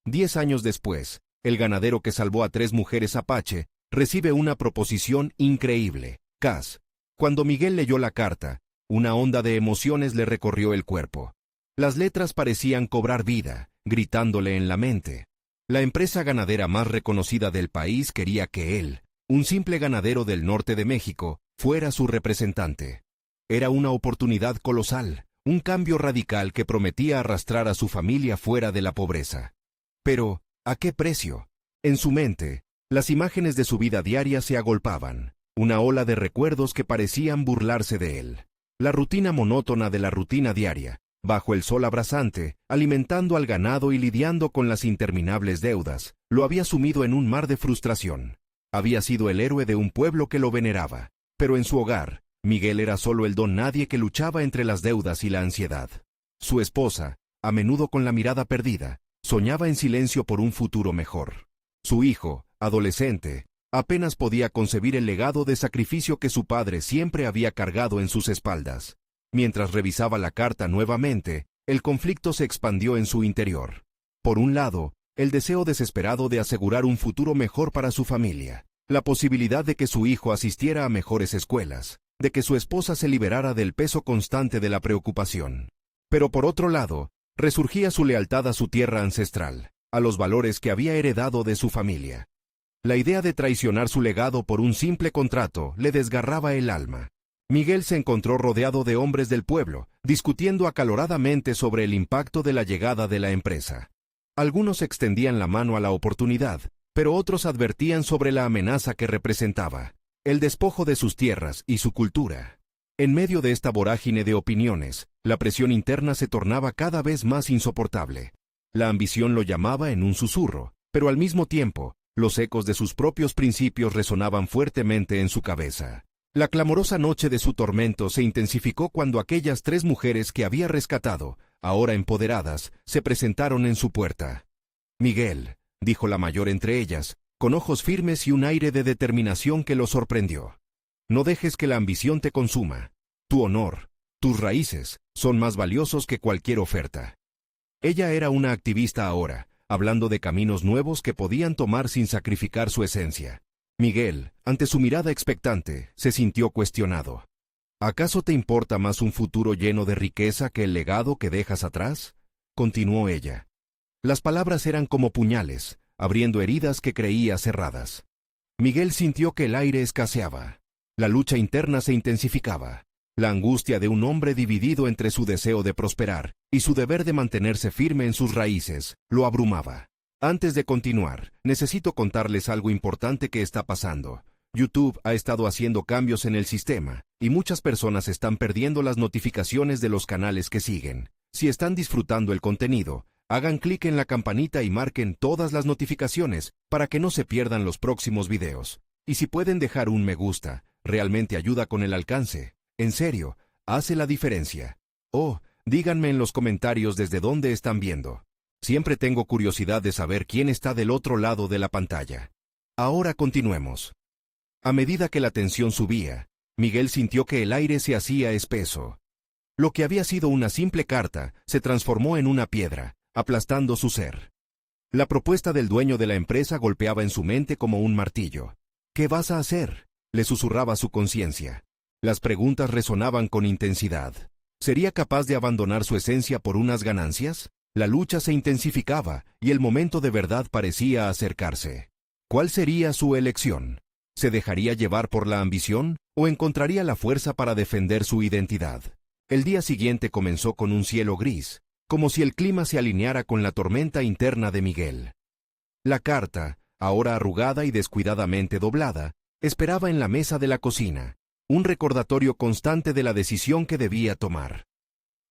10 años después, el ganadero que salvó a 3 mujeres apache recibe una proposición increíble. Cas. Cuando Miguel leyó la carta, una onda de emociones le recorrió el cuerpo. Las letras parecían cobrar vida, gritándole en la mente. La empresa ganadera más reconocida del país quería que él, un simple ganadero del norte de México, fuera su representante. Era una oportunidad colosal, un cambio radical que prometía arrastrar a su familia fuera de la pobreza. Pero, ¿a qué precio? En su mente, las imágenes de su vida diaria se agolpaban, una ola de recuerdos que parecían burlarse de él. La rutina monótona de la rutina diaria, bajo el sol abrasante, alimentando al ganado y lidiando con las interminables deudas, lo había sumido en un mar de frustración. Había sido el héroe de un pueblo que lo veneraba, pero en su hogar, Miguel era solo el don nadie que luchaba entre las deudas y la ansiedad. Su esposa, a menudo con la mirada perdida, soñaba en silencio por un futuro mejor. Su hijo, adolescente, apenas podía concebir el legado de sacrificio que su padre siempre había cargado en sus espaldas. Mientras revisaba la carta nuevamente, el conflicto se expandió en su interior. Por un lado, el deseo desesperado de asegurar un futuro mejor para su familia, la posibilidad de que su hijo asistiera a mejores escuelas, de que su esposa se liberara del peso constante de la preocupación. Pero por otro lado, resurgía su lealtad a su tierra ancestral, a los valores que había heredado de su familia. La idea de traicionar su legado por un simple contrato le desgarraba el alma. Miguel se encontró rodeado de hombres del pueblo, discutiendo acaloradamente sobre el impacto de la llegada de la empresa. Algunos extendían la mano a la oportunidad, pero otros advertían sobre la amenaza que representaba, el despojo de sus tierras y su cultura. En medio de esta vorágine de opiniones, la presión interna se tornaba cada vez más insoportable. La ambición lo llamaba en un susurro, pero al mismo tiempo, los ecos de sus propios principios resonaban fuertemente en su cabeza. La clamorosa noche de su tormento se intensificó cuando aquellas 3 mujeres que había rescatado, ahora empoderadas, se presentaron en su puerta. «Miguel», dijo la mayor entre ellas, con ojos firmes y un aire de determinación que lo sorprendió. «No dejes que la ambición te consuma. Tu honor, tus raíces, son más valiosos que cualquier oferta». Ella era una activista ahora, hablando de caminos nuevos que podían tomar sin sacrificar su esencia. Miguel, ante su mirada expectante, se sintió cuestionado. «¿Acaso te importa más un futuro lleno de riqueza que el legado que dejas atrás?», continuó ella. Las palabras eran como puñales, abriendo heridas que creía cerradas. Miguel sintió que el aire escaseaba. La lucha interna se intensificaba. La angustia de un hombre dividido entre su deseo de prosperar y su deber de mantenerse firme en sus raíces lo abrumaba. Antes de continuar, necesito contarles algo importante que está pasando. YouTube ha estado haciendo cambios en el sistema, y muchas personas están perdiendo las notificaciones de los canales que siguen. Si están disfrutando el contenido, hagan clic en la campanita y marquen todas las notificaciones para que no se pierdan los próximos videos. Y si pueden dejar un me gusta, realmente ayuda con el alcance. En serio, hace la diferencia. Oh, díganme en los comentarios desde dónde están viendo. Siempre tengo curiosidad de saber quién está del otro lado de la pantalla. Ahora continuemos. A medida que la tensión subía, Miguel sintió que el aire se hacía espeso. Lo que había sido una simple carta se transformó en una piedra, aplastando su ser. La propuesta del dueño de la empresa golpeaba en su mente como un martillo. «¿Qué vas a hacer?», le susurraba su conciencia. Las preguntas resonaban con intensidad. ¿Sería capaz de abandonar su esencia por unas ganancias? La lucha se intensificaba y el momento de verdad parecía acercarse. ¿Cuál sería su elección? ¿Se dejaría llevar por la ambición o encontraría la fuerza para defender su identidad? El día siguiente comenzó con un cielo gris, como si el clima se alineara con la tormenta interna de Miguel. La carta, ahora arrugada y descuidadamente doblada, esperaba en la mesa de la cocina, un recordatorio constante de la decisión que debía tomar.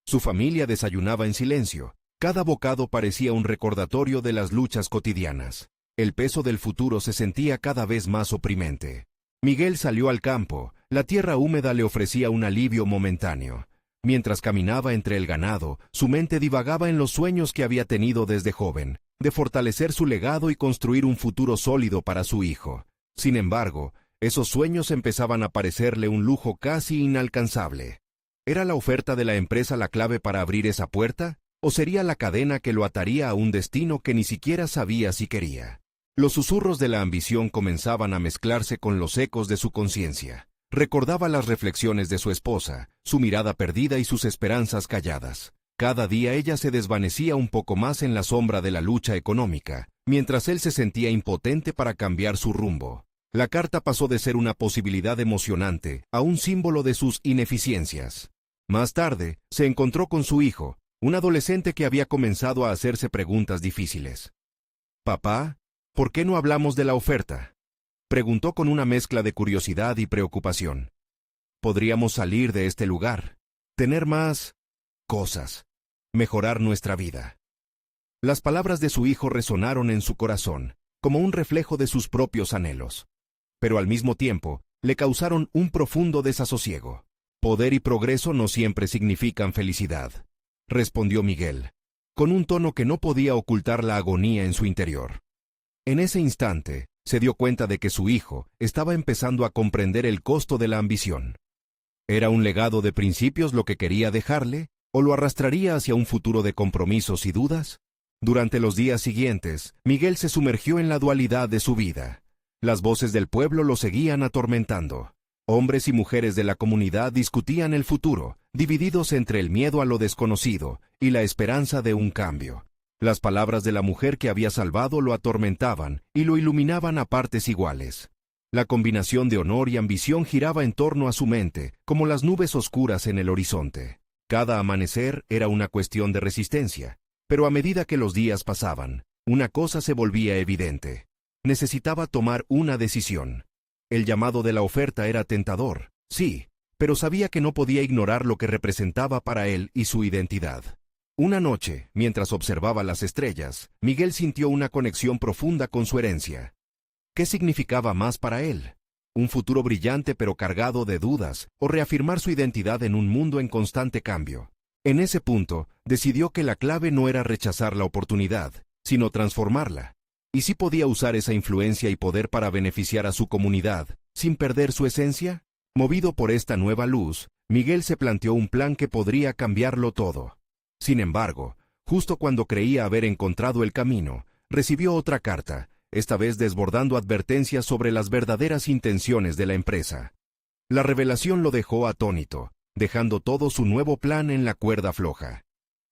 Su familia desayunaba en silencio. Cada bocado parecía un recordatorio de las luchas cotidianas. El peso del futuro se sentía cada vez más oprimente. Miguel salió al campo. La tierra húmeda le ofrecía un alivio momentáneo. Mientras caminaba entre el ganado, su mente divagaba en los sueños que había tenido desde joven, de fortalecer su legado y construir un futuro sólido para su hijo. Sin embargo, esos sueños empezaban a parecerle un lujo casi inalcanzable. ¿Era la oferta de la empresa la clave para abrir esa puerta? ¿O sería la cadena que lo ataría a un destino que ni siquiera sabía si quería? Los susurros de la ambición comenzaban a mezclarse con los ecos de su conciencia. Recordaba las reflexiones de su esposa, su mirada perdida y sus esperanzas calladas. Cada día ella se desvanecía un poco más en la sombra de la lucha económica, mientras él se sentía impotente para cambiar su rumbo. La carta pasó de ser una posibilidad emocionante a un símbolo de sus ineficiencias. Más tarde, se encontró con su hijo, un adolescente que había comenzado a hacerse preguntas difíciles. «Papá, ¿por qué no hablamos de la oferta?», preguntó con una mezcla de curiosidad y preocupación. «Podríamos salir de este lugar, tener más cosas, mejorar nuestra vida». Las palabras de su hijo resonaron en su corazón, como un reflejo de sus propios anhelos. Pero al mismo tiempo, le causaron un profundo desasosiego. «Poder y progreso no siempre significan felicidad», respondió Miguel, con un tono que no podía ocultar la agonía en su interior. En ese instante, se dio cuenta de que su hijo estaba empezando a comprender el costo de la ambición. ¿Era un legado de principios lo que quería dejarle, o lo arrastraría hacia un futuro de compromisos y dudas? Durante los días siguientes, Miguel se sumergió en la dualidad de su vida. Las voces del pueblo lo seguían atormentando. Hombres y mujeres de la comunidad discutían el futuro, divididos entre el miedo a lo desconocido y la esperanza de un cambio. Las palabras de la mujer que había salvado lo atormentaban y lo iluminaban a partes iguales. La combinación de honor y ambición giraba en torno a su mente, como las nubes oscuras en el horizonte. Cada amanecer era una cuestión de resistencia, pero a medida que los días pasaban, una cosa se volvía evidente. Necesitaba tomar una decisión. El llamado de la oferta era tentador, sí, pero sabía que no podía ignorar lo que representaba para él y su identidad. Una noche, mientras observaba las estrellas, Miguel sintió una conexión profunda con su herencia. ¿Qué significaba más para él? ¿Un futuro brillante pero cargado de dudas, o reafirmar su identidad en un mundo en constante cambio? En ese punto, decidió que la clave no era rechazar la oportunidad, sino transformarla. ¿Y si podía usar esa influencia y poder para beneficiar a su comunidad, sin perder su esencia? Movido por esta nueva luz, Miguel se planteó un plan que podría cambiarlo todo. Sin embargo, justo cuando creía haber encontrado el camino, recibió otra carta, esta vez desbordando advertencias sobre las verdaderas intenciones de la empresa. La revelación lo dejó atónito, dejando todo su nuevo plan en la cuerda floja.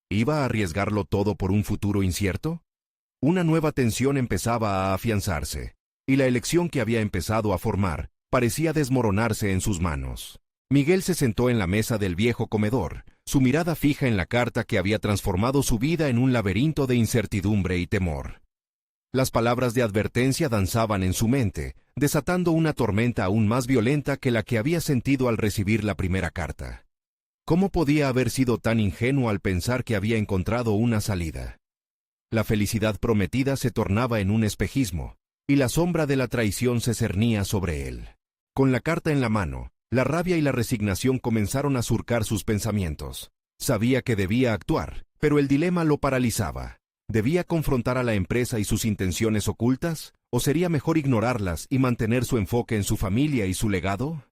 ¿Iba a arriesgarlo todo por un futuro incierto? Una nueva tensión empezaba a afianzarse, y la elección que había empezado a formar parecía desmoronarse en sus manos. Miguel se sentó en la mesa del viejo comedor, su mirada fija en la carta que había transformado su vida en un laberinto de incertidumbre y temor. Las palabras de advertencia danzaban en su mente, desatando una tormenta aún más violenta que la que había sentido al recibir la primera carta. ¿Cómo podía haber sido tan ingenuo al pensar que había encontrado una salida? La felicidad prometida se tornaba en un espejismo, y la sombra de la traición se cernía sobre él. Con la carta en la mano, la rabia y la resignación comenzaron a surcar sus pensamientos. Sabía que debía actuar, pero el dilema lo paralizaba. ¿Debía confrontar a la empresa y sus intenciones ocultas? ¿O sería mejor ignorarlas y mantener su enfoque en su familia y su legado?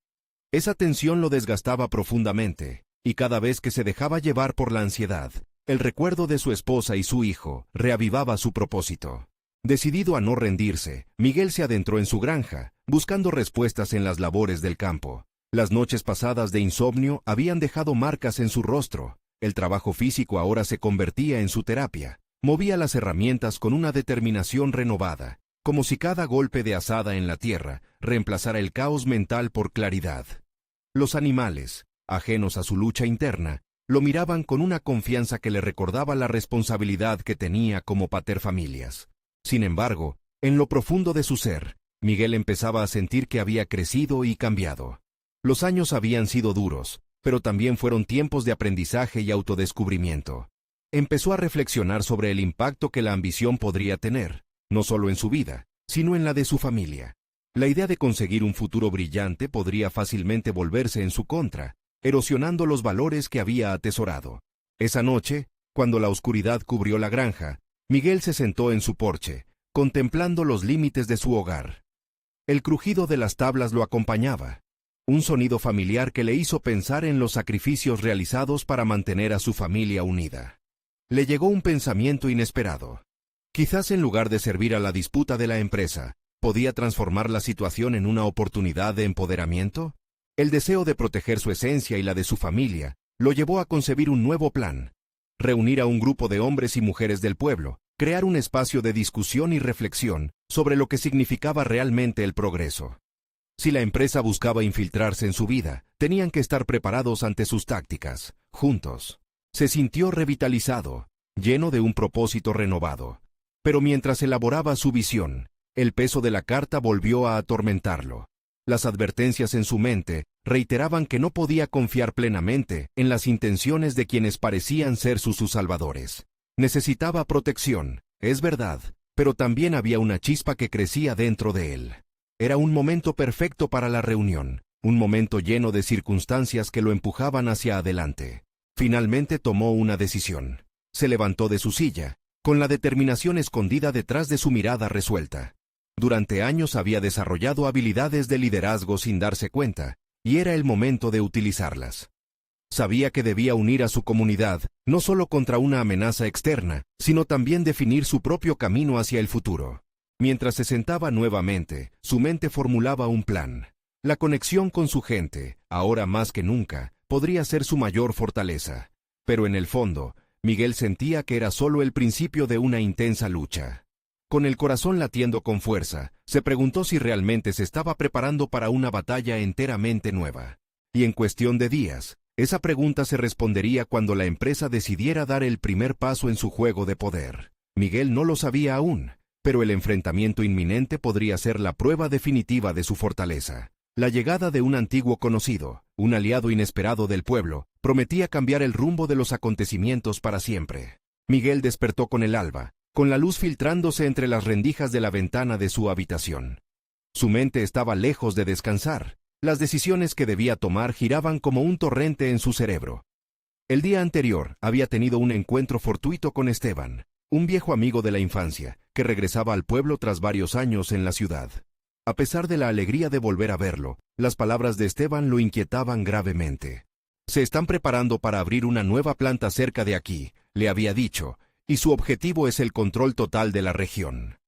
Esa tensión lo desgastaba profundamente, y cada vez que se dejaba llevar por la ansiedad, el recuerdo de su esposa y su hijo reavivaba su propósito. Decidido a no rendirse, Miguel se adentró en su granja, buscando respuestas en las labores del campo. Las noches pasadas de insomnio habían dejado marcas en su rostro. El trabajo físico ahora se convertía en su terapia. Movía las herramientas con una determinación renovada, como si cada golpe de azada en la tierra reemplazara el caos mental por claridad. Los animales, ajenos a su lucha interna, lo miraban con una confianza que le recordaba la responsabilidad que tenía como paterfamilias. Sin embargo, en lo profundo de su ser, Miguel empezaba a sentir que había crecido y cambiado. Los años habían sido duros, pero también fueron tiempos de aprendizaje y autodescubrimiento. Empezó a reflexionar sobre el impacto que la ambición podría tener, no solo en su vida, sino en la de su familia. La idea de conseguir un futuro brillante podría fácilmente volverse en su contra, erosionando los valores que había atesorado. Esa noche, cuando la oscuridad cubrió la granja, Miguel se sentó en su porche, contemplando los límites de su hogar. El crujido de las tablas lo acompañaba, un sonido familiar que le hizo pensar en los sacrificios realizados para mantener a su familia unida. le llegó un pensamiento inesperado. Quizás en lugar de servir a la disputa de la empresa, ¿podía transformar la situación en una oportunidad de empoderamiento? El deseo de proteger su esencia y la de su familia lo llevó a concebir un nuevo plan: reunir a un grupo de hombres y mujeres del pueblo, crear un espacio de discusión y reflexión sobre lo que significaba realmente el progreso. Si la empresa buscaba infiltrarse en su vida, tenían que estar preparados ante sus tácticas, juntos. Se sintió revitalizado, lleno de un propósito renovado. Pero mientras elaboraba su visión, el peso de la carta volvió a atormentarlo. Las advertencias en su mente reiteraban que no podía confiar plenamente en las intenciones de quienes parecían ser sus salvadores. Necesitaba protección, es verdad, pero también había una chispa que crecía dentro de él. Era un momento perfecto para la reunión, un momento lleno de circunstancias que lo empujaban hacia adelante. Finalmente tomó una decisión. Se levantó de su silla, con la determinación escondida detrás de su mirada resuelta. Durante años había desarrollado habilidades de liderazgo sin darse cuenta, y era el momento de utilizarlas. Sabía que debía unir a su comunidad, no solo contra una amenaza externa, sino también definir su propio camino hacia el futuro. Mientras se sentaba nuevamente, su mente formulaba un plan. La conexión con su gente, ahora más que nunca, podría ser su mayor fortaleza. Pero en el fondo, Miguel sentía que era solo el principio de una intensa lucha. Con el corazón latiendo con fuerza, se preguntó si realmente se estaba preparando para una batalla enteramente nueva. Y en cuestión de días, esa pregunta se respondería cuando la empresa decidiera dar el primer paso en su juego de poder. Miguel no lo sabía aún, pero el enfrentamiento inminente podría ser la prueba definitiva de su fortaleza. La llegada de un antiguo conocido, un aliado inesperado del pueblo, prometía cambiar el rumbo de los acontecimientos para siempre. Miguel despertó con el alba, con la luz filtrándose entre las rendijas de la ventana de su habitación. Su mente estaba lejos de descansar. Las decisiones que debía tomar giraban como un torrente en su cerebro. El día anterior había tenido un encuentro fortuito con Esteban, un viejo amigo de la infancia, que regresaba al pueblo tras varios años en la ciudad. A pesar de la alegría de volver a verlo, las palabras de Esteban lo inquietaban gravemente. Se están preparando para abrir una nueva planta cerca de aquí, le había dicho, y su objetivo es el control total de la región.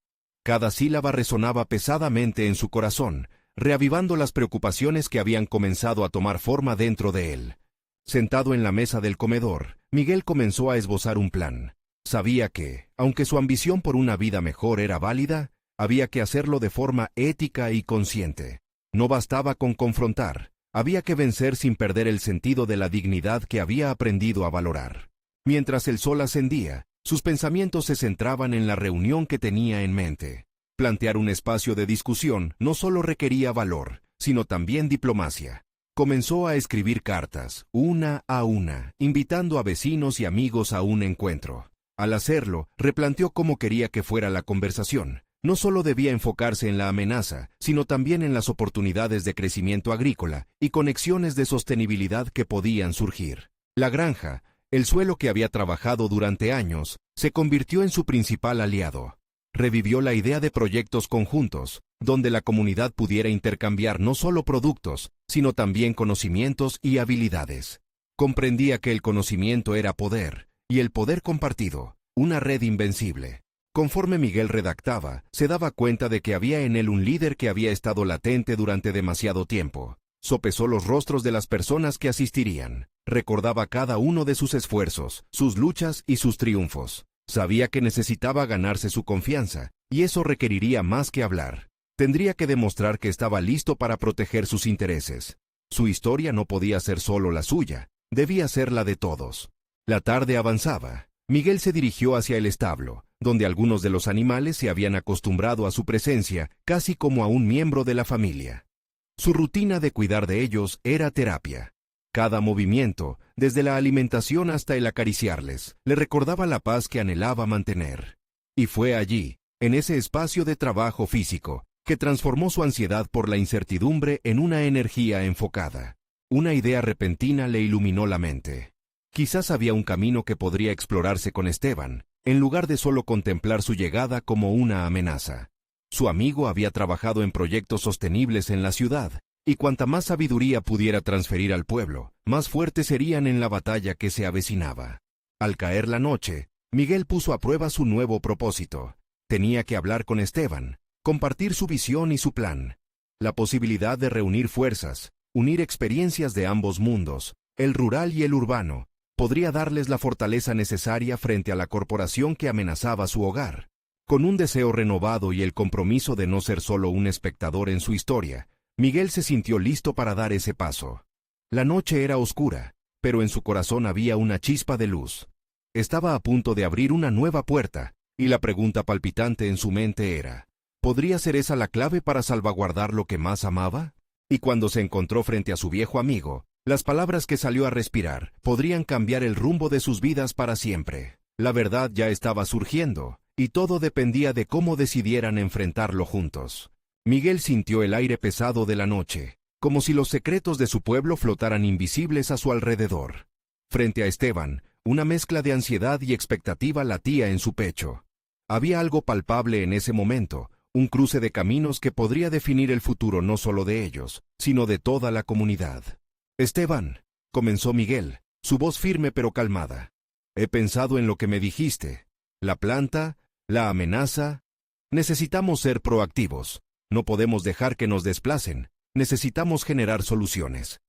Cada sílaba resonaba pesadamente en su corazón, reavivando las preocupaciones que habían comenzado a tomar forma dentro de él. Sentado en la mesa del comedor, Miguel comenzó a esbozar un plan. Sabía que, aunque su ambición por una vida mejor era válida, había que hacerlo de forma ética y consciente. No bastaba con confrontar, había que vencer sin perder el sentido de la dignidad que había aprendido a valorar. Mientras el sol ascendía, sus pensamientos se centraban en la reunión que tenía en mente. Plantear un espacio de discusión no solo requería valor, sino también diplomacia. Comenzó a escribir cartas, una a una, invitando a vecinos y amigos a un encuentro. Al hacerlo, replanteó cómo quería que fuera la conversación. No solo debía enfocarse en la amenaza, sino también en las oportunidades de crecimiento agrícola y conexiones de sostenibilidad que podían surgir. La granja, el suelo que había trabajado durante años, se convirtió en su principal aliado. Revivió la idea de proyectos conjuntos, donde la comunidad pudiera intercambiar no solo productos, sino también conocimientos y habilidades. Comprendía que el conocimiento era poder, y el poder compartido, una red invencible. Conforme Miguel redactaba, se daba cuenta de que había en él un líder que había estado latente durante demasiado tiempo. Sopesó los rostros de las personas que asistirían. Recordaba cada uno de sus esfuerzos, sus luchas y sus triunfos. Sabía que necesitaba ganarse su confianza, y eso requeriría más que hablar. Tendría que demostrar que estaba listo para proteger sus intereses. Su historia no podía ser solo la suya, debía ser la de todos. La tarde avanzaba. Miguel se dirigió hacia el establo, donde algunos de los animales se habían acostumbrado a su presencia, casi como a un miembro de la familia. Su rutina de cuidar de ellos era terapia. Cada movimiento, desde la alimentación hasta el acariciarles, le recordaba la paz que anhelaba mantener. Y fue allí, en ese espacio de trabajo físico, que transformó su ansiedad por la incertidumbre en una energía enfocada. Una idea repentina le iluminó la mente. Quizás había un camino que podría explorarse con Esteban, en lugar de solo contemplar su llegada como una amenaza. Su amigo había trabajado en proyectos sostenibles en la ciudad, y cuanta más sabiduría pudiera transferir al pueblo, más fuertes serían en la batalla que se avecinaba. Al caer la noche, Miguel puso a prueba su nuevo propósito. Tenía que hablar con Esteban, compartir su visión y su plan. La posibilidad de reunir fuerzas, unir experiencias de ambos mundos, el rural y el urbano, podría darles la fortaleza necesaria frente a la corporación que amenazaba su hogar. Con un deseo renovado y el compromiso de no ser solo un espectador en su historia, Miguel se sintió listo para dar ese paso. La noche era oscura, pero en su corazón había una chispa de luz. Estaba a punto de abrir una nueva puerta, y la pregunta palpitante en su mente era, ¿podría ser esa la clave para salvaguardar lo que más amaba? Y cuando se encontró frente a su viejo amigo, las palabras que salió a respirar podrían cambiar el rumbo de sus vidas para siempre. La verdad ya estaba surgiendo, y todo dependía de cómo decidieran enfrentarlo juntos. Miguel sintió el aire pesado de la noche, como si los secretos de su pueblo flotaran invisibles a su alrededor. Frente a Esteban, una mezcla de ansiedad y expectativa latía en su pecho. Había algo palpable en ese momento, un cruce de caminos que podría definir el futuro no solo de ellos, sino de toda la comunidad. «Esteban», comenzó Miguel, su voz firme pero calmada. «He pensado en lo que me dijiste. La planta, la amenaza. Necesitamos ser proactivos. No podemos dejar que nos desplacen. Necesitamos generar soluciones».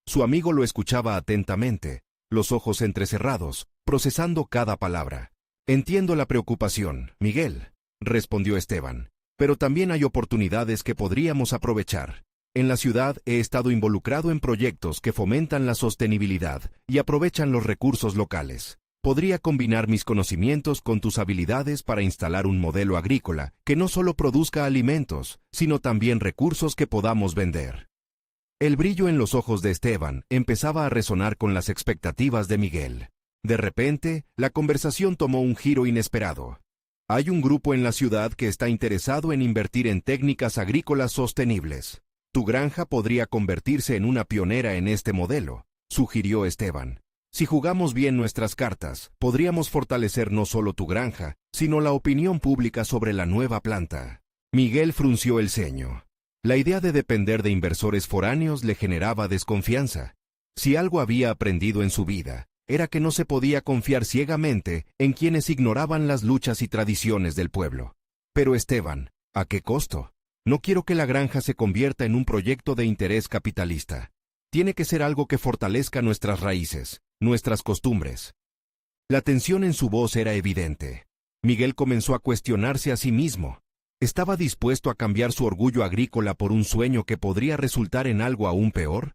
Su amigo lo escuchaba atentamente, los ojos entrecerrados, procesando cada palabra. «Entiendo la preocupación, Miguel», respondió Esteban, «pero también hay oportunidades que podríamos aprovechar. En la ciudad he estado involucrado en proyectos que fomentan la sostenibilidad y aprovechan los recursos locales. Podría combinar mis conocimientos con tus habilidades para instalar un modelo agrícola que no solo produzca alimentos, sino también recursos que podamos vender». El brillo en los ojos de Esteban empezaba a resonar con las expectativas de Miguel. De repente, la conversación tomó un giro inesperado. «Hay un grupo en la ciudad que está interesado en invertir en técnicas agrícolas sostenibles. Tu granja podría convertirse en una pionera en este modelo», sugirió Esteban. «Si jugamos bien nuestras cartas, podríamos fortalecer no solo tu granja, sino la opinión pública sobre la nueva planta». Miguel frunció el ceño. La idea de depender de inversores foráneos le generaba desconfianza. Si algo había aprendido en su vida, era que no se podía confiar ciegamente en quienes ignoraban las luchas y tradiciones del pueblo. Pero Esteban, ¿a qué costo? No quiero que la granja se convierta en un proyecto de interés capitalista. Tiene que ser algo que fortalezca nuestras raíces, nuestras costumbres. La tensión en su voz era evidente. Miguel comenzó a cuestionarse a sí mismo. ¿Estaba dispuesto a cambiar su orgullo agrícola por un sueño que podría resultar en algo aún peor?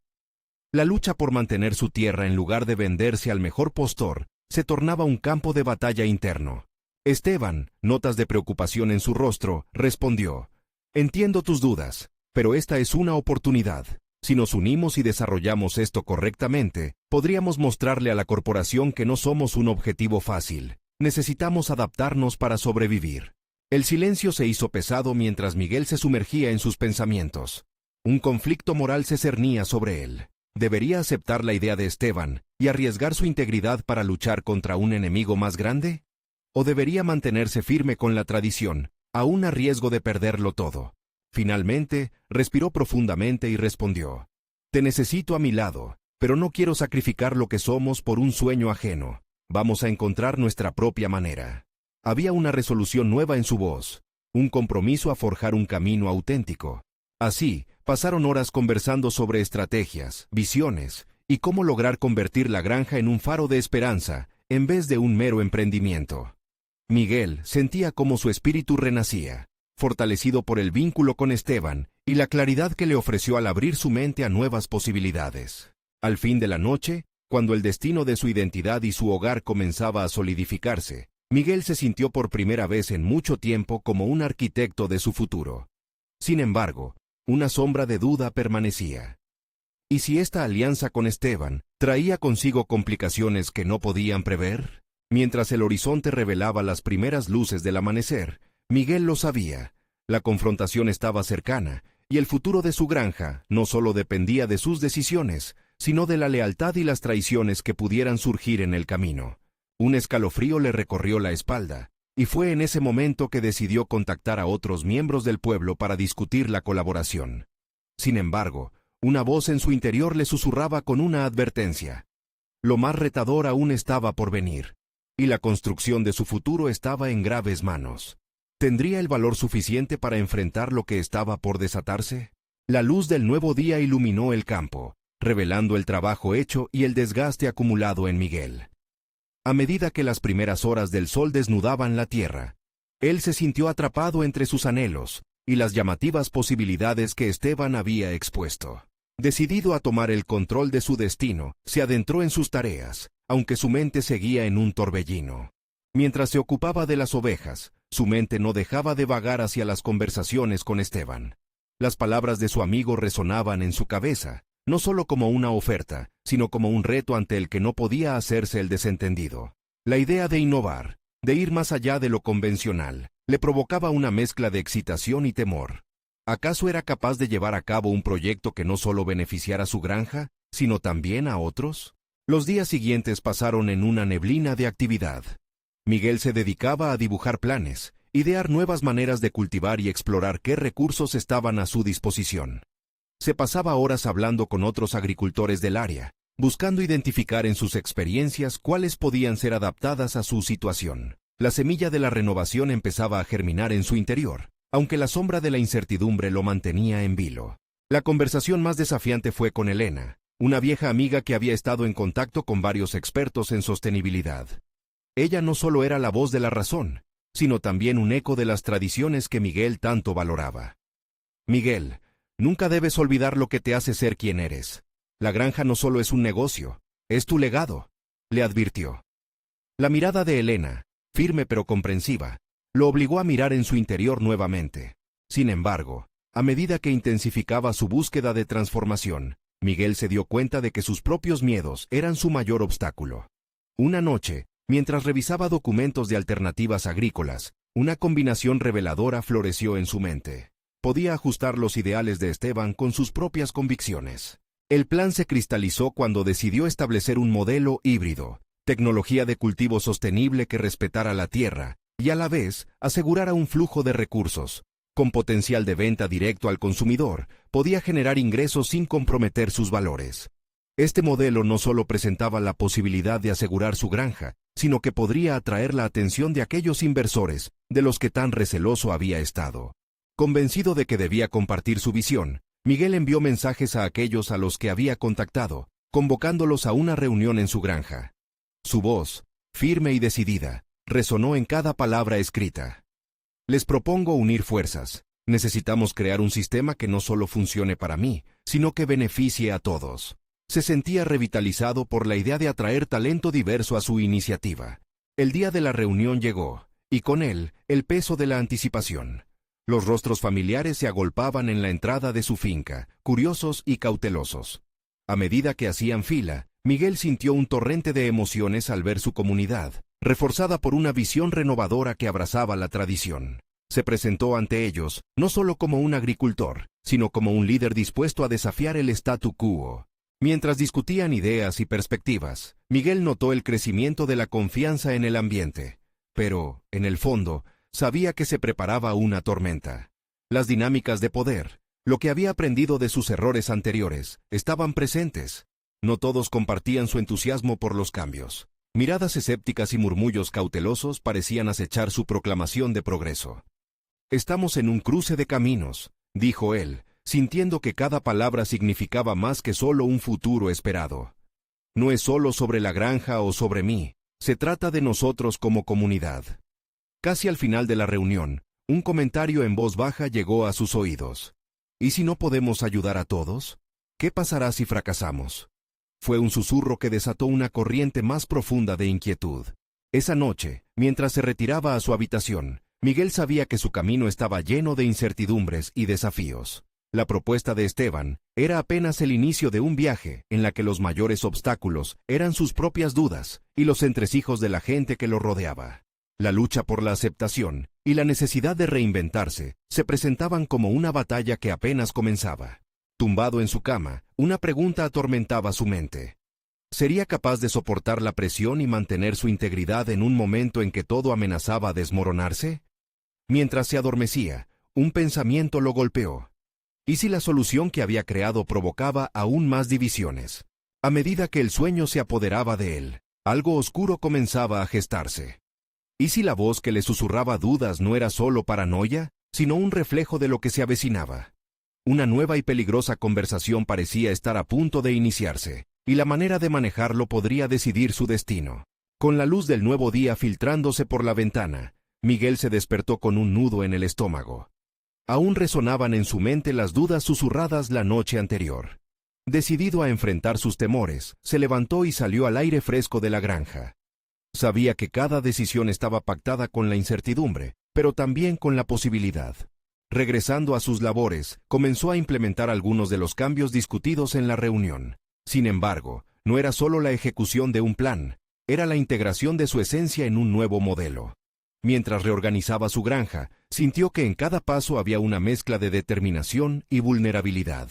La lucha por mantener su tierra en lugar de venderse al mejor postor se tornaba un campo de batalla interno. Esteban, notas de preocupación en su rostro, respondió: «Entiendo tus dudas, pero esta es una oportunidad. Si nos unimos y desarrollamos esto correctamente, podríamos mostrarle a la corporación que no somos un objetivo fácil. Necesitamos adaptarnos para sobrevivir». El silencio se hizo pesado mientras Miguel se sumergía en sus pensamientos. Un conflicto moral se cernía sobre él. ¿Debería aceptar la idea de Esteban y arriesgar su integridad para luchar contra un enemigo más grande? ¿O debería mantenerse firme con la tradición, aún a riesgo de perderlo todo? Finalmente, respiró profundamente y respondió: «Te necesito a mi lado, pero no quiero sacrificar lo que somos por un sueño ajeno. Vamos a encontrar nuestra propia manera». Había una resolución nueva en su voz, un compromiso a forjar un camino auténtico. Así, pasaron horas conversando sobre estrategias, visiones, y cómo lograr convertir la granja en un faro de esperanza, en vez de un mero emprendimiento. Miguel sentía cómo su espíritu renacía, fortalecido por el vínculo con Esteban y la claridad que le ofreció al abrir su mente a nuevas posibilidades. Al fin de la noche, cuando el destino de su identidad y su hogar comenzaba a solidificarse, Miguel se sintió por primera vez en mucho tiempo como un arquitecto de su futuro. Sin embargo, una sombra de duda permanecía. ¿Y si esta alianza con Esteban traía consigo complicaciones que no podían prever? Mientras el horizonte revelaba las primeras luces del amanecer, Miguel lo sabía. La confrontación estaba cercana, y el futuro de su granja no solo dependía de sus decisiones, sino de la lealtad y las traiciones que pudieran surgir en el camino. Un escalofrío le recorrió la espalda, y fue en ese momento que decidió contactar a otros miembros del pueblo para discutir la colaboración. Sin embargo, una voz en su interior le susurraba con una advertencia. Lo más retador aún estaba por venir. y la construcción de su futuro estaba en graves manos. ¿Tendría el valor suficiente para enfrentar lo que estaba por desatarse? La luz del nuevo día iluminó el campo, revelando el trabajo hecho y el desgaste acumulado en Miguel. A medida que las primeras horas del sol desnudaban la tierra, él se sintió atrapado entre sus anhelos y las llamativas posibilidades que Esteban había expuesto. Decidido a tomar el control de su destino, se adentró en sus tareas, aunque su mente seguía en un torbellino. Mientras se ocupaba de las ovejas, su mente no dejaba de vagar hacia las conversaciones con Esteban. Las palabras de su amigo resonaban en su cabeza, no solo como una oferta, sino como un reto ante el que no podía hacerse el desentendido. La idea de innovar, de ir más allá de lo convencional, le provocaba una mezcla de excitación y temor. ¿Acaso era capaz de llevar a cabo un proyecto que no solo beneficiara a su granja, sino también a otros? Los días siguientes pasaron en una neblina de actividad. Miguel se dedicaba a dibujar planes, idear nuevas maneras de cultivar y explorar qué recursos estaban a su disposición. Se pasaba horas hablando con otros agricultores del área, buscando identificar en sus experiencias cuáles podían ser adaptadas a su situación. La semilla de la renovación empezaba a germinar en su interior, aunque la sombra de la incertidumbre lo mantenía en vilo. La conversación más desafiante fue con Elena, una vieja amiga que había estado en contacto con varios expertos en sostenibilidad. Ella no solo era la voz de la razón, sino también un eco de las tradiciones que Miguel tanto valoraba. Miguel, nunca debes olvidar lo que te hace ser quien eres. La granja no solo es un negocio, es tu legado, le advirtió. La mirada de Elena, firme pero comprensiva, lo obligó a mirar en su interior nuevamente. Sin embargo, a medida que intensificaba su búsqueda de transformación, Miguel se dio cuenta de que sus propios miedos eran su mayor obstáculo. Una noche, mientras revisaba documentos de alternativas agrícolas, una combinación reveladora floreció en su mente. Podía ajustar los ideales de Esteban con sus propias convicciones. El plan se cristalizó cuando decidió establecer un modelo híbrido, tecnología de cultivo sostenible que respetara la tierra y a la vez asegurara un flujo de recursos. Con potencial de venta directo al consumidor, podía generar ingresos sin comprometer sus valores. Este modelo no solo presentaba la posibilidad de asegurar su granja, sino que podría atraer la atención de aquellos inversores de los que tan receloso había estado. Convencido de que debía compartir su visión, Miguel envió mensajes a aquellos a los que había contactado, convocándolos a una reunión en su granja. Su voz, firme y decidida, resonó en cada palabra escrita. Les propongo unir fuerzas. Necesitamos crear un sistema que no solo funcione para mí, sino que beneficie a todos. Se sentía revitalizado por la idea de atraer talento diverso a su iniciativa. El día de la reunión llegó, y con él, el peso de la anticipación. Los rostros familiares se agolpaban en la entrada de su finca, curiosos y cautelosos. A medida que hacían fila, Miguel sintió un torrente de emociones al ver su comunidad, reforzada por una visión renovadora que abrazaba la tradición. Se presentó ante ellos, no solo como un agricultor, sino como un líder dispuesto a desafiar el statu quo. Mientras discutían ideas y perspectivas, Miguel notó el crecimiento de la confianza en el ambiente. Pero, en el fondo, sabía que se preparaba una tormenta. Las dinámicas de poder, lo que había aprendido de sus errores anteriores, estaban presentes. No todos compartían su entusiasmo por los cambios. Miradas escépticas y murmullos cautelosos parecían acechar su proclamación de progreso. «Estamos en un cruce de caminos», dijo él, sintiendo que cada palabra significaba más que solo un futuro esperado. «No es solo sobre la granja o sobre mí, se trata de nosotros como comunidad». Casi al final de la reunión, un comentario en voz baja llegó a sus oídos. «¿Y si no podemos ayudar a todos? ¿Qué pasará si fracasamos?». Fue un susurro que desató una corriente más profunda de inquietud. Esa noche, mientras se retiraba a su habitación, Miguel sabía que su camino estaba lleno de incertidumbres y desafíos. La propuesta de Esteban era apenas el inicio de un viaje en la que los mayores obstáculos eran sus propias dudas y los entresijos de la gente que lo rodeaba. La lucha por la aceptación y la necesidad de reinventarse se presentaban como una batalla que apenas comenzaba. Tumbado en su cama, una pregunta atormentaba su mente. ¿Sería capaz de soportar la presión y mantener su integridad en un momento en que todo amenazaba desmoronarse? Mientras se adormecía, un pensamiento lo golpeó. ¿Y si la solución que había creado provocaba aún más divisiones? A medida que el sueño se apoderaba de él, Algo oscuro comenzaba a gestarse. ¿Y si la voz que le susurraba dudas no era solo paranoia, sino un reflejo de lo que se avecinaba? Una nueva y peligrosa conversación parecía estar a punto de iniciarse, y la manera de manejarlo podría decidir su destino. Con la luz del nuevo día filtrándose por la ventana, Miguel se despertó con un nudo en el estómago. Aún resonaban en su mente las dudas susurradas la noche anterior. Decidido a enfrentar sus temores, se levantó y salió al aire fresco de la granja. Sabía que cada decisión estaba pactada con la incertidumbre, pero también con la posibilidad. Regresando a sus labores, comenzó a implementar algunos de los cambios discutidos en la reunión. Sin embargo, no era solo la ejecución de un plan, era la integración de su esencia en un nuevo modelo. Mientras reorganizaba su granja, sintió que en cada paso había una mezcla de determinación y vulnerabilidad.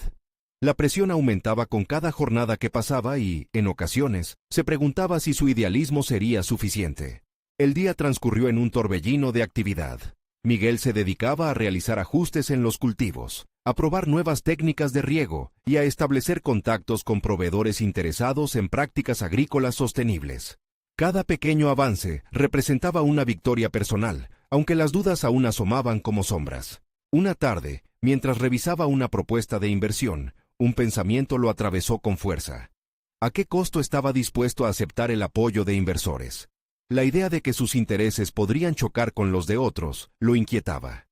La presión aumentaba con cada jornada que pasaba y, en ocasiones, se preguntaba si su idealismo sería suficiente. El día transcurrió en un torbellino de actividad. Miguel se dedicaba a realizar ajustes en los cultivos, a probar nuevas técnicas de riego y a establecer contactos con proveedores interesados en prácticas agrícolas sostenibles. Cada pequeño avance representaba una victoria personal, aunque las dudas aún asomaban como sombras. Una tarde, mientras revisaba una propuesta de inversión, un pensamiento lo atravesó con fuerza. ¿A qué costo estaba dispuesto a aceptar el apoyo de inversores? La idea de que sus intereses podrían chocar con los de otros lo inquietaba.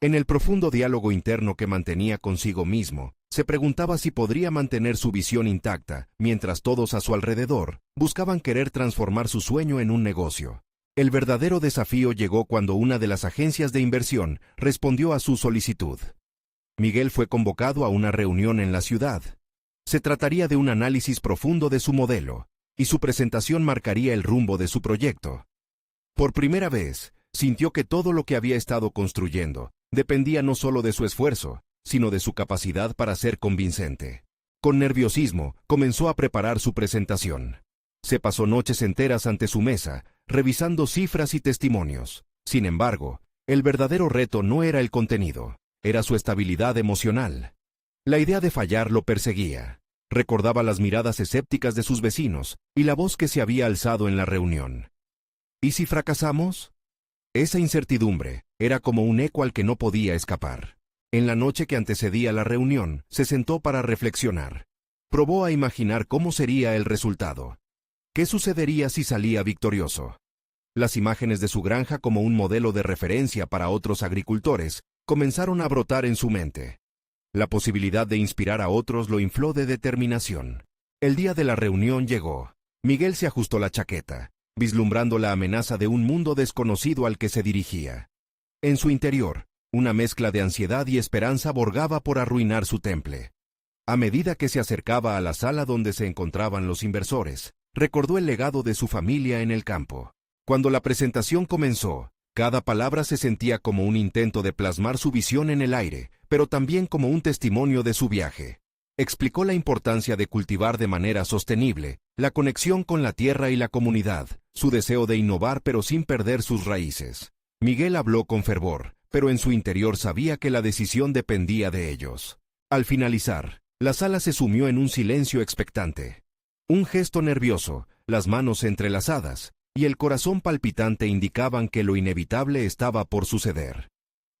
En el profundo diálogo interno que mantenía consigo mismo, se preguntaba si podría mantener su visión intacta, mientras todos a su alrededor buscaban querer transformar su sueño en un negocio. El verdadero desafío llegó cuando una de las agencias de inversión respondió a su solicitud. Miguel fue convocado a una reunión en la ciudad. Se trataría de un análisis profundo de su modelo, y su presentación marcaría el rumbo de su proyecto. Por primera vez, sintió que todo lo que había estado construyendo dependía no solo de su esfuerzo, sino de su capacidad para ser convincente. Con nerviosismo, comenzó a preparar su presentación. Se pasó noches enteras ante su mesa, revisando cifras y testimonios. Sin embargo, el verdadero reto no era el contenido, era su estabilidad emocional. La idea de fallar lo perseguía. Recordaba las miradas escépticas de sus vecinos y la voz que se había alzado en la reunión. ¿Y si fracasamos? Esa incertidumbre era como un eco al que no podía escapar. En la noche que antecedía la reunión, se sentó para reflexionar. Probó a imaginar cómo sería el resultado. ¿Qué sucedería si salía victorioso? Las imágenes de su granja como un modelo de referencia para otros agricultores comenzaron a brotar en su mente. La posibilidad de inspirar a otros lo infló de determinación. El día de la reunión llegó. Miguel se ajustó la chaqueta, vislumbrando la amenaza de un mundo desconocido al que se dirigía. En su interior, una mezcla de ansiedad y esperanza borgaba por arruinar su temple. A medida que se acercaba a la sala donde se encontraban los inversores, recordó el legado de su familia en el campo. Cuando la presentación comenzó, cada palabra se sentía como un intento de plasmar su visión en el aire, pero también como un testimonio de su viaje. Explicó la importancia de cultivar de manera sostenible, la conexión con la tierra y la comunidad, su deseo de innovar pero sin perder sus raíces. Miguel habló con fervor, pero en su interior sabía que la decisión dependía de ellos. Al finalizar, la sala se sumió en un silencio expectante. Un gesto nervioso, las manos entrelazadas, y el corazón palpitante indicaban que lo inevitable estaba por suceder.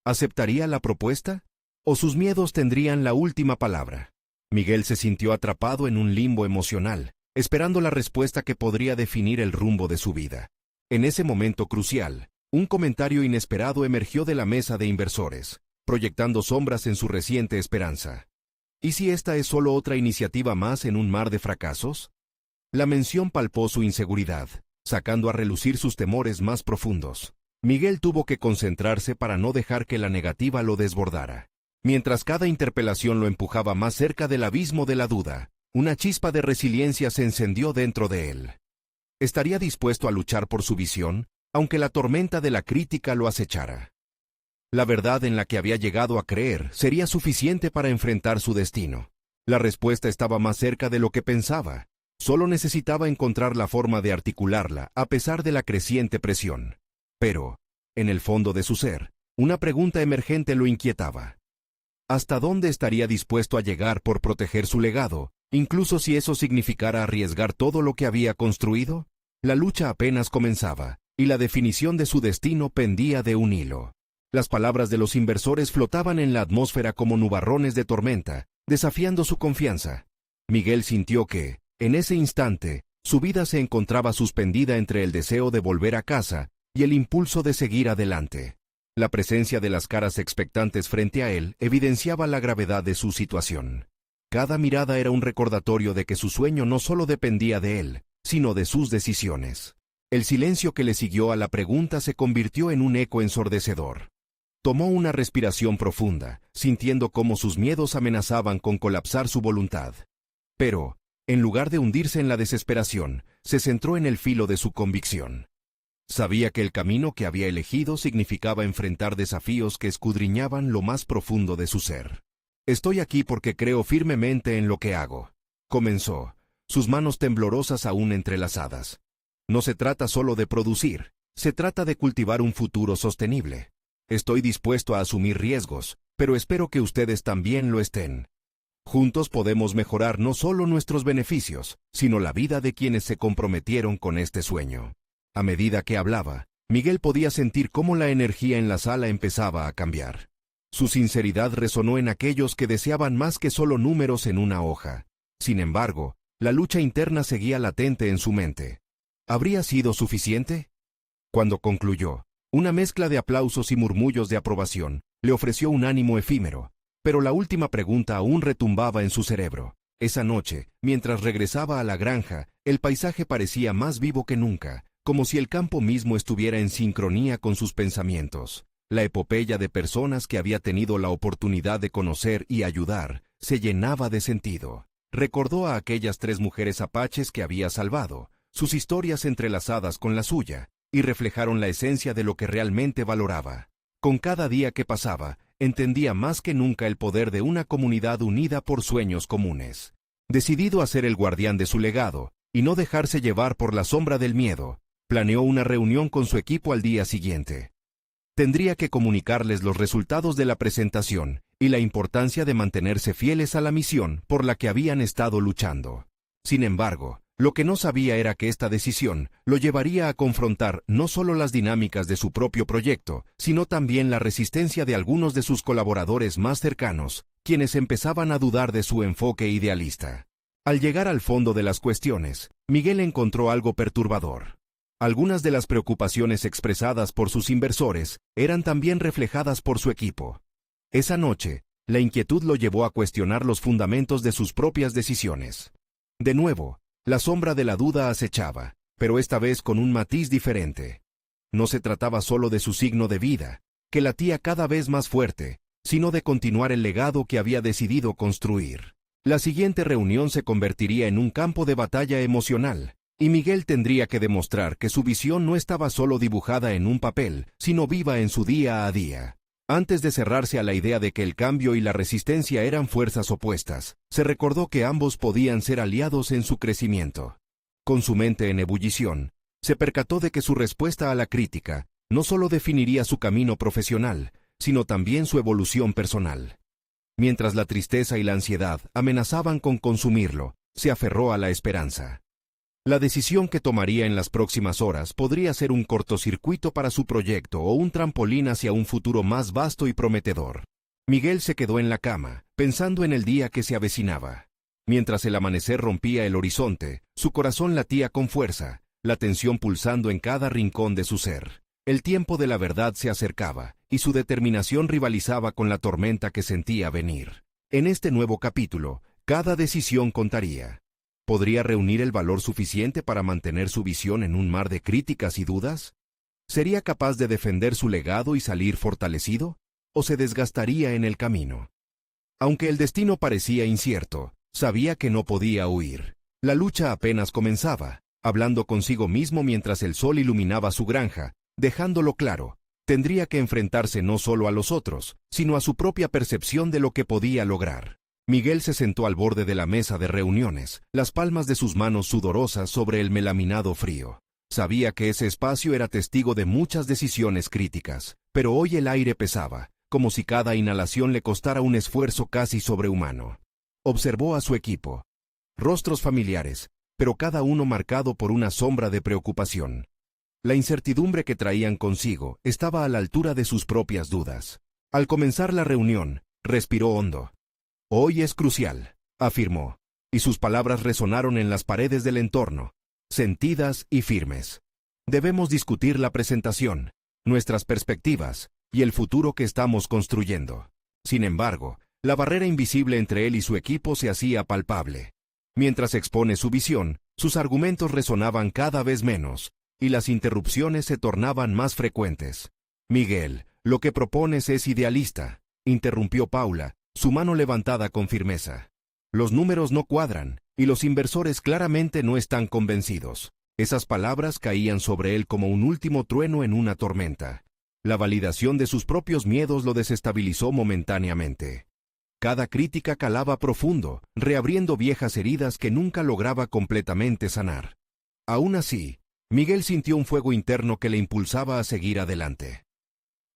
¿Aceptaría la propuesta? ¿O sus miedos tendrían la última palabra? Miguel se sintió atrapado en un limbo emocional, esperando la respuesta que podría definir el rumbo de su vida. En ese momento crucial, un comentario inesperado emergió de la mesa de inversores, proyectando sombras en su reciente esperanza. ¿Y si esta es solo otra iniciativa más en un mar de fracasos? La mención palpó su inseguridad, sacando a relucir sus temores más profundos. Miguel tuvo que concentrarse para no dejar que la negativa lo desbordara. Mientras cada interpelación lo empujaba más cerca del abismo de la duda, una chispa de resiliencia se encendió dentro de él. ¿Estaría dispuesto a luchar por su visión, aunque la tormenta de la crítica lo acechara? La verdad en la que había llegado a creer sería suficiente para enfrentar su destino. La respuesta estaba más cerca de lo que pensaba. Solo necesitaba encontrar la forma de articularla a pesar de la creciente presión. Pero, en el fondo de su ser, una pregunta emergente lo inquietaba. ¿Hasta dónde estaría dispuesto a llegar por proteger su legado, incluso si eso significara arriesgar todo lo que había construido? La lucha apenas comenzaba, y la definición de su destino pendía de un hilo. Las palabras de los inversores flotaban en la atmósfera como nubarrones de tormenta, desafiando su confianza. Miguel sintió que, en ese instante, su vida se encontraba suspendida entre el deseo de volver a casa y el impulso de seguir adelante. La presencia de las caras expectantes frente a él evidenciaba la gravedad de su situación. Cada mirada era un recordatorio de que su sueño no solo dependía de él, sino de sus decisiones. El silencio que le siguió a la pregunta se convirtió en un eco ensordecedor. Tomó una respiración profunda, sintiendo cómo sus miedos amenazaban con colapsar su voluntad. Pero, en lugar de hundirse en la desesperación, se centró en el filo de su convicción. Sabía que el camino que había elegido significaba enfrentar desafíos que escudriñaban lo más profundo de su ser. «Estoy aquí porque creo firmemente en lo que hago», comenzó, sus manos temblorosas aún entrelazadas. «No se trata solo de producir, se trata de cultivar un futuro sostenible. Estoy dispuesto a asumir riesgos, pero espero que ustedes también lo estén. Juntos podemos mejorar no solo nuestros beneficios, sino la vida de quienes se comprometieron con este sueño». A medida que hablaba, Miguel podía sentir cómo la energía en la sala empezaba a cambiar. Su sinceridad resonó en aquellos que deseaban más que solo números en una hoja. Sin embargo, la lucha interna seguía latente en su mente. ¿Habría sido suficiente? Cuando concluyó, una mezcla de aplausos y murmullos de aprobación le ofreció un ánimo efímero, pero la última pregunta aún retumbaba en su cerebro. Esa noche, mientras regresaba a la granja, el paisaje parecía más vivo que nunca, como si el campo mismo estuviera en sincronía con sus pensamientos. La epopeya de personas que había tenido la oportunidad de conocer y ayudar se llenaba de sentido. Recordó a aquellas 3 mujeres apaches que había salvado, sus historias entrelazadas con la suya, y reflejaron la esencia de lo que realmente valoraba. Con cada día que pasaba, entendía más que nunca el poder de una comunidad unida por sueños comunes. Decidido a ser el guardián de su legado, y no dejarse llevar por la sombra del miedo, planeó una reunión con su equipo al día siguiente. Tendría que comunicarles los resultados de la presentación y la importancia de mantenerse fieles a la misión por la que habían estado luchando. Sin embargo, lo que no sabía era que esta decisión lo llevaría a confrontar no solo las dinámicas de su propio proyecto, sino también la resistencia de algunos de sus colaboradores más cercanos, quienes empezaban a dudar de su enfoque idealista. Al llegar al fondo de las cuestiones, Miguel encontró algo perturbador. Algunas de las preocupaciones expresadas por sus inversores eran también reflejadas por su equipo. Esa noche, la inquietud lo llevó a cuestionar los fundamentos de sus propias decisiones. De nuevo, la sombra de la duda acechaba, pero esta vez con un matiz diferente. No se trataba solo de su signo de vida, que latía cada vez más fuerte, sino de continuar el legado que había decidido construir. La siguiente reunión se convertiría en un campo de batalla emocional, y Miguel tendría que demostrar que su visión no estaba solo dibujada en un papel, sino viva en su día a día. Antes de cerrarse a la idea de que el cambio y la resistencia eran fuerzas opuestas, se recordó que ambos podían ser aliados en su crecimiento. Con su mente en ebullición, se percató de que su respuesta a la crítica no solo definiría su camino profesional, sino también su evolución personal. Mientras la tristeza y la ansiedad amenazaban con consumirlo, se aferró a la esperanza. La decisión que tomaría en las próximas horas podría ser un cortocircuito para su proyecto o un trampolín hacia un futuro más vasto y prometedor. Miguel se quedó en la cama, pensando en el día que se avecinaba. Mientras el amanecer rompía el horizonte, su corazón latía con fuerza, la tensión pulsando en cada rincón de su ser. El tiempo de la verdad se acercaba, y su determinación rivalizaba con la tormenta que sentía venir. En este nuevo capítulo, cada decisión contaría. ¿Podría reunir el valor suficiente para mantener su visión en un mar de críticas y dudas? ¿Sería capaz de defender su legado y salir fortalecido? ¿O se desgastaría en el camino? Aunque el destino parecía incierto, sabía que no podía huir. La lucha apenas comenzaba, hablando consigo mismo mientras el sol iluminaba su granja, dejándolo claro, tendría que enfrentarse no solo a los otros, sino a su propia percepción de lo que podía lograr. Miguel se sentó al borde de la mesa de reuniones, las palmas de sus manos sudorosas sobre el melaminado frío. Sabía que ese espacio era testigo de muchas decisiones críticas, pero hoy el aire pesaba, como si cada inhalación le costara un esfuerzo casi sobrehumano. Observó a su equipo. Rostros familiares, pero cada uno marcado por una sombra de preocupación. La incertidumbre que traían consigo estaba a la altura de sus propias dudas. Al comenzar la reunión, respiró hondo. «Hoy es crucial», afirmó, y sus palabras resonaron en las paredes del entorno, sentidas y firmes. «Debemos discutir la presentación, nuestras perspectivas y el futuro que estamos construyendo». Sin embargo, la barrera invisible entre él y su equipo se hacía palpable. Mientras expone su visión, sus argumentos resonaban cada vez menos, y las interrupciones se tornaban más frecuentes. «Miguel, lo que propones es idealista», interrumpió Paula, su mano levantada con firmeza. «Los números no cuadran, y los inversores claramente no están convencidos». Esas palabras caían sobre él como un último trueno en una tormenta. La validación de sus propios miedos lo desestabilizó momentáneamente. Cada crítica calaba profundo, reabriendo viejas heridas que nunca lograba completamente sanar. Aún así, Miguel sintió un fuego interno que le impulsaba a seguir adelante.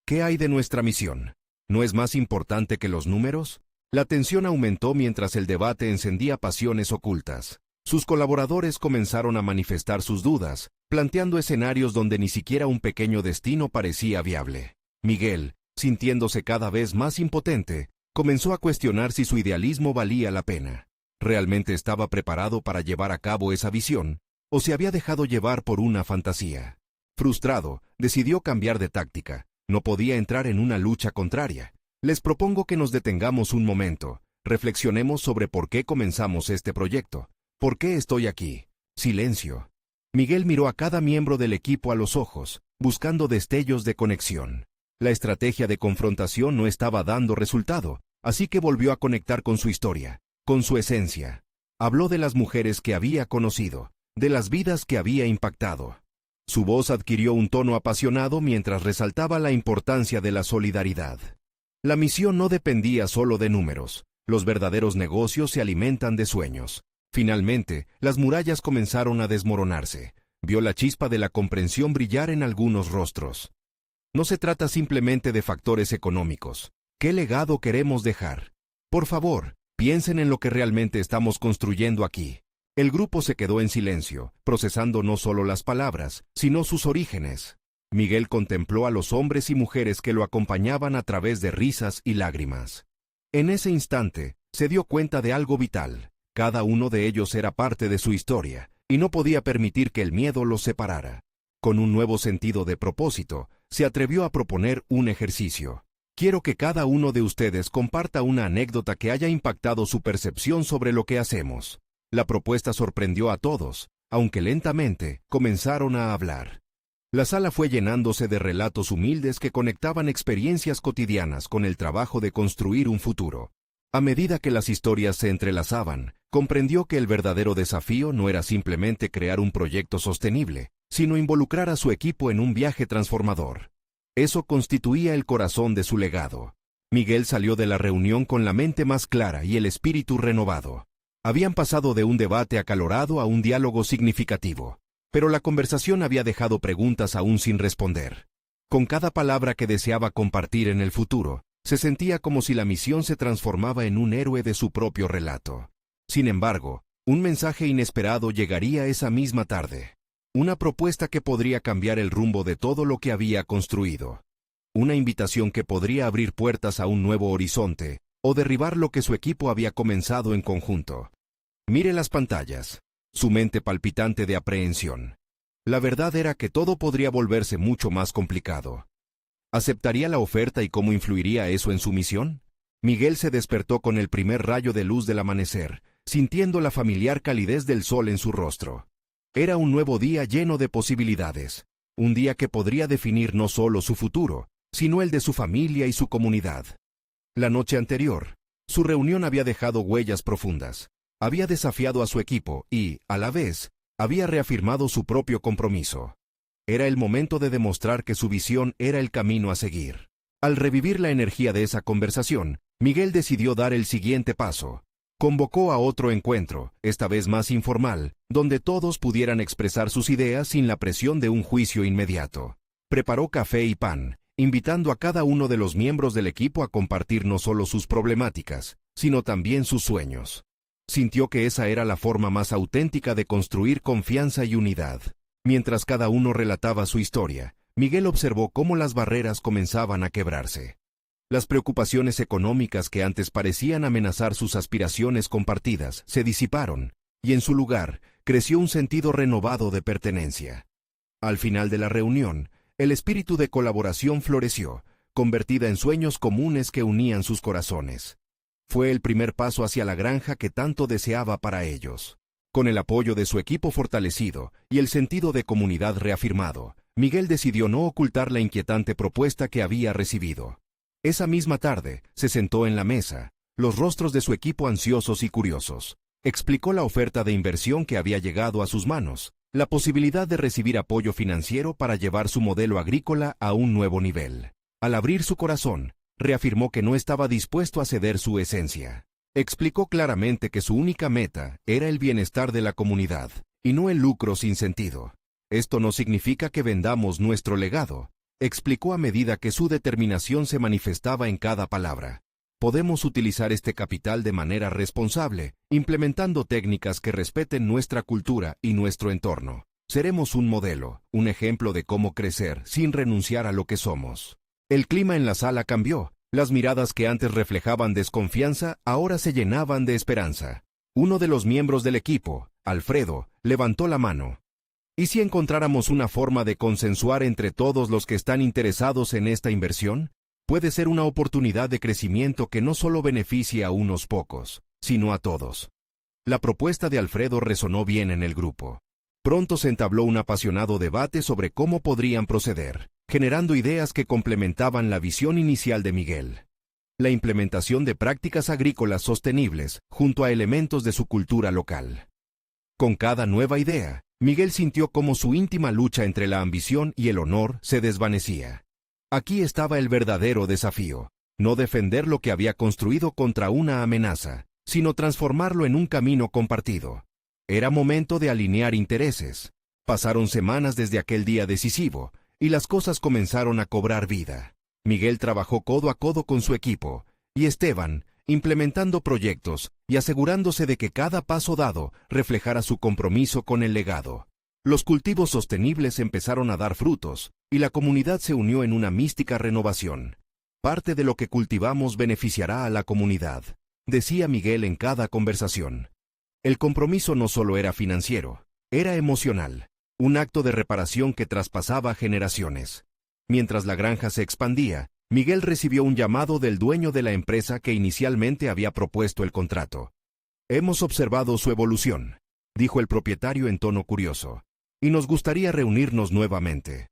¿Qué hay de nuestra misión? ¿No es más importante que los números? La tensión aumentó mientras el debate encendía pasiones ocultas. Sus colaboradores comenzaron a manifestar sus dudas, planteando escenarios donde ni siquiera un pequeño destino parecía viable. Miguel, sintiéndose cada vez más impotente, comenzó a cuestionar si su idealismo valía la pena. ¿Realmente estaba preparado para llevar a cabo esa visión, o se había dejado llevar por una fantasía? Frustrado, decidió cambiar de táctica. No podía entrar en una lucha contraria. Les propongo que nos detengamos un momento, reflexionemos sobre por qué comenzamos este proyecto. ¿Por qué estoy aquí? Silencio. Miguel miró a cada miembro del equipo a los ojos, buscando destellos de conexión. La estrategia de confrontación no estaba dando resultado, así que volvió a conectar con su historia, con su esencia. Habló de las mujeres que había conocido, de las vidas que había impactado. Su voz adquirió un tono apasionado mientras resaltaba la importancia de la solidaridad. La misión no dependía solo de números. Los verdaderos negocios se alimentan de sueños. Finalmente, las murallas comenzaron a desmoronarse. Vio la chispa de la comprensión brillar en algunos rostros. No se trata simplemente de factores económicos. ¿Qué legado queremos dejar? Por favor, piensen en lo que realmente estamos construyendo aquí. El grupo se quedó en silencio, procesando no solo las palabras, sino sus orígenes. Miguel contempló a los hombres y mujeres que lo acompañaban a través de risas y lágrimas. En ese instante, se dio cuenta de algo vital. Cada uno de ellos era parte de su historia, y no podía permitir que el miedo los separara. Con un nuevo sentido de propósito, se atrevió a proponer un ejercicio. Quiero que cada uno de ustedes comparta una anécdota que haya impactado su percepción sobre lo que hacemos. La propuesta sorprendió a todos, aunque lentamente comenzaron a hablar. La sala fue llenándose de relatos humildes que conectaban experiencias cotidianas con el trabajo de construir un futuro. A medida que las historias se entrelazaban, comprendió que el verdadero desafío no era simplemente crear un proyecto sostenible, sino involucrar a su equipo en un viaje transformador. Eso constituía el corazón de su legado. Miguel salió de la reunión con la mente más clara y el espíritu renovado. Habían pasado de un debate acalorado a un diálogo significativo, pero la conversación había dejado preguntas aún sin responder. Con cada palabra que deseaba compartir en el futuro, se sentía como si la misión se transformaba en un héroe de su propio relato. Sin embargo, un mensaje inesperado llegaría esa misma tarde. Una propuesta que podría cambiar el rumbo de todo lo que había construido. Una invitación que podría abrir puertas a un nuevo horizonte, o derribar lo que su equipo había comenzado en conjunto. Mire las pantallas. Su mente palpitante de aprehensión. La verdad era que todo podría volverse mucho más complicado. ¿Aceptaría la oferta y cómo influiría eso en su misión? Miguel se despertó con el primer rayo de luz del amanecer, sintiendo la familiar calidez del sol en su rostro. Era un nuevo día lleno de posibilidades, un día que podría definir no solo su futuro, sino el de su familia y su comunidad. La noche anterior, su reunión había dejado huellas profundas. Había desafiado a su equipo y, a la vez, había reafirmado su propio compromiso. Era el momento de demostrar que su visión era el camino a seguir. Al revivir la energía de esa conversación, Miguel decidió dar el siguiente paso. Convocó a otro encuentro, esta vez más informal, donde todos pudieran expresar sus ideas sin la presión de un juicio inmediato. Preparó café y pan, invitando a cada uno de los miembros del equipo a compartir no solo sus problemáticas, sino también sus sueños. Sintió que esa era la forma más auténtica de construir confianza y unidad. Mientras cada uno relataba su historia, Miguel observó cómo las barreras comenzaban a quebrarse. Las preocupaciones económicas que antes parecían amenazar sus aspiraciones compartidas se disiparon, y en su lugar creció un sentido renovado de pertenencia. Al final de la reunión, el espíritu de colaboración floreció, convertida en sueños comunes que unían sus corazones. Fue el primer paso hacia la granja que tanto deseaba para ellos. Con el apoyo de su equipo fortalecido y el sentido de comunidad reafirmado, Miguel decidió no ocultar la inquietante propuesta que había recibido. Esa misma tarde, se sentó en la mesa, los rostros de su equipo ansiosos y curiosos. Explicó la oferta de inversión que había llegado a sus manos, la posibilidad de recibir apoyo financiero para llevar su modelo agrícola a un nuevo nivel. Al abrir su corazón, reafirmó que no estaba dispuesto a ceder su esencia. Explicó claramente que su única meta era el bienestar de la comunidad, y no el lucro sin sentido. Esto no significa que vendamos nuestro legado, explicó a medida que su determinación se manifestaba en cada palabra. Podemos utilizar este capital de manera responsable, implementando técnicas que respeten nuestra cultura y nuestro entorno. Seremos un modelo, un ejemplo de cómo crecer sin renunciar a lo que somos. El clima en la sala cambió. Las miradas que antes reflejaban desconfianza ahora se llenaban de esperanza. Uno de los miembros del equipo, Alfredo, levantó la mano. ¿Y si encontráramos una forma de consensuar entre todos los que están interesados en esta inversión? Puede ser una oportunidad de crecimiento que no solo beneficie a unos pocos, sino a todos. La propuesta de Alfredo resonó bien en el grupo. Pronto se entabló un apasionado debate sobre cómo podrían proceder, generando ideas que complementaban la visión inicial de Miguel. La implementación de prácticas agrícolas sostenibles junto a elementos de su cultura local. Con cada nueva idea, Miguel sintió cómo su íntima lucha entre la ambición y el honor se desvanecía. Aquí estaba el verdadero desafío, no defender lo que había construido contra una amenaza, sino transformarlo en un camino compartido. Era momento de alinear intereses. Pasaron semanas desde aquel día decisivo, y las cosas comenzaron a cobrar vida. Miguel trabajó codo a codo con su equipo, y Esteban, implementando proyectos y asegurándose de que cada paso dado reflejara su compromiso con el legado. Los cultivos sostenibles empezaron a dar frutos, y la comunidad se unió en una mística renovación. Parte de lo que cultivamos beneficiará a la comunidad, decía Miguel en cada conversación. El compromiso no solo era financiero, era emocional, un acto de reparación que traspasaba generaciones. Mientras la granja se expandía, Miguel recibió un llamado del dueño de la empresa que inicialmente había propuesto el contrato. «Hemos observado su evolución», dijo el propietario en tono curioso, «y nos gustaría reunirnos nuevamente».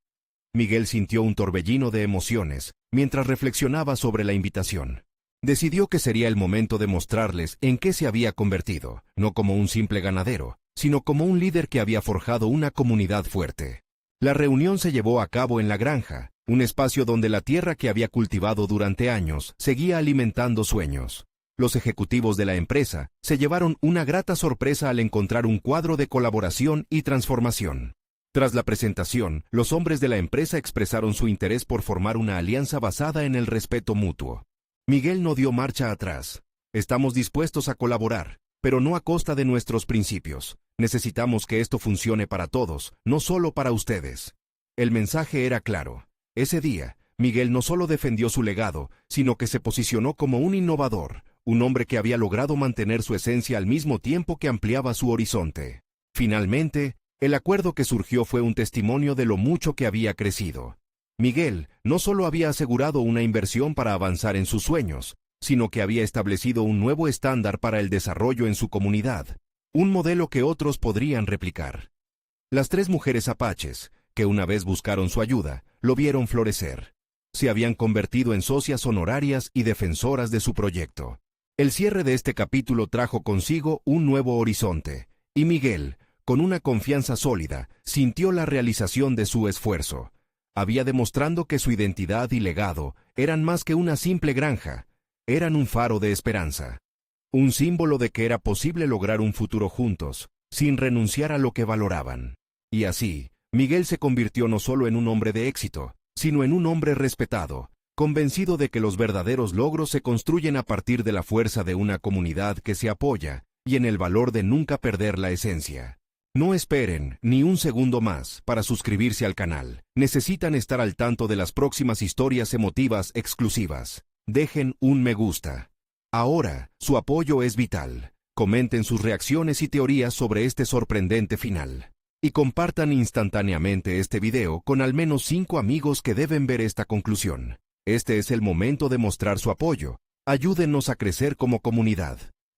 Miguel sintió un torbellino de emociones mientras reflexionaba sobre la invitación. Decidió que sería el momento de mostrarles en qué se había convertido, no como un simple ganadero, sino como un líder que había forjado una comunidad fuerte. La reunión se llevó a cabo en la granja, un espacio donde la tierra que había cultivado durante años seguía alimentando sueños. Los ejecutivos de la empresa se llevaron una grata sorpresa al encontrar un cuadro de colaboración y transformación. Tras la presentación, los hombres de la empresa expresaron su interés por formar una alianza basada en el respeto mutuo. Miguel no dio marcha atrás. «Estamos dispuestos a colaborar, pero no a costa de nuestros principios. Necesitamos que esto funcione para todos, no solo para ustedes». El mensaje era claro. Ese día, Miguel no solo defendió su legado, sino que se posicionó como un innovador, un hombre que había logrado mantener su esencia al mismo tiempo que ampliaba su horizonte. Finalmente, el acuerdo que surgió fue un testimonio de lo mucho que había crecido. Miguel no solo había asegurado una inversión para avanzar en sus sueños, sino que había establecido un nuevo estándar para el desarrollo en su comunidad, un modelo que otros podrían replicar. Las 3 mujeres apaches, que una vez buscaron su ayuda, lo vieron florecer. Se habían convertido en socias honorarias y defensoras de su proyecto. El cierre de este capítulo trajo consigo un nuevo horizonte, y Miguel, con una confianza sólida, sintió la realización de su esfuerzo. Había demostrado que su identidad y legado eran más que una simple granja, eran un faro de esperanza. Un símbolo de que era posible lograr un futuro juntos, sin renunciar a lo que valoraban. Y así, Miguel se convirtió no solo en un hombre de éxito, sino en un hombre respetado, convencido de que los verdaderos logros se construyen a partir de la fuerza de una comunidad que se apoya y en el valor de nunca perder la esencia. No esperen ni un segundo más para suscribirse al canal. Necesitan estar al tanto de las próximas historias emotivas exclusivas. Dejen un me gusta. Ahora, su apoyo es vital. Comenten sus reacciones y teorías sobre este sorprendente final. Y compartan instantáneamente este video con al menos 5 amigos que deben ver esta conclusión. Este es el momento de mostrar su apoyo. Ayúdennos a crecer como comunidad.